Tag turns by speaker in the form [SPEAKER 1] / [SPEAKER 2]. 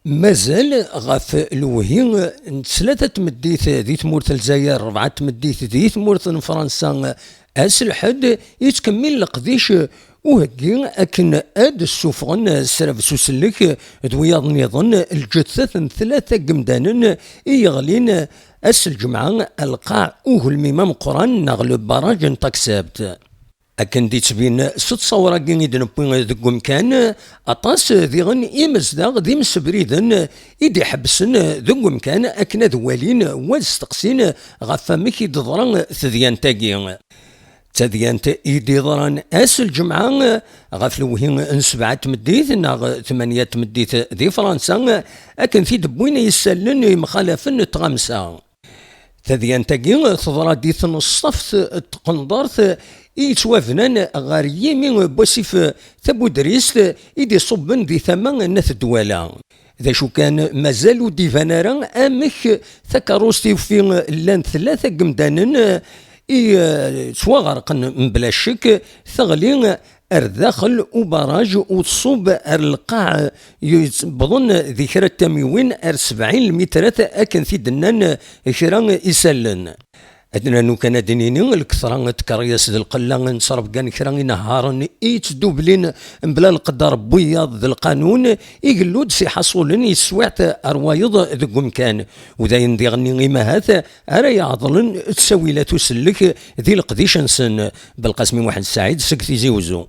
[SPEAKER 1] مازال غاف الوهي ثلاثة تمديت ذي تمورت الجزائر، ربعة تمديت ذي تمورت فرنسا، الحد يتكمل القديش وهكي أكن اد السفغن السرف سوسلك دوياض نيضن الجثث ثلاثة قمدان يغلين الجمعة القاع الميمام قران نغلب براج تكسبت. أكن دي تبين ست صورة كين بوين ذك مكان أطاس ذيغن يمزداغ ذي مسبريدن إيدي حبسن ذك مكان أكن ذوالين واستقسين غفامك يدضران ثذيان تاقين تذيان إيدي ضران الجمعة غفلوهين سبعة مديث ناغ ثمانية مديث ذي فرنسا أكن في دبوين يسلن مخالفن تغمسا تذيان تاقين تضرا ديث الصف تقنضرث يتوافنان غار يمين بوسيف ثبو دريس يدي صبن ذي ثمان نث دوالا إذا شو كان مازالو ديفانارا أمك ثكاروستي في لان ثلاثة قمدانن تواغرقن بلا شك ثغلين الداخل وبراج وتصوب القاع بظن ذكرى التموين 70 مترات أكن في دنان كرا يسلن أدنى نو كان دنيني الكثرة تكريس ذي القلة نصرف كان كرا نهارا يتدوبلين بلا القدر بياض ذي القانون يقلود سي حصول يسوعت أروايض ذي مكان وذا يندي غني ما هذا أرى يعضلن تسوي لا تسلك ذي القديش نسن بالقاسم واحد سعيد سكتي زيوزو.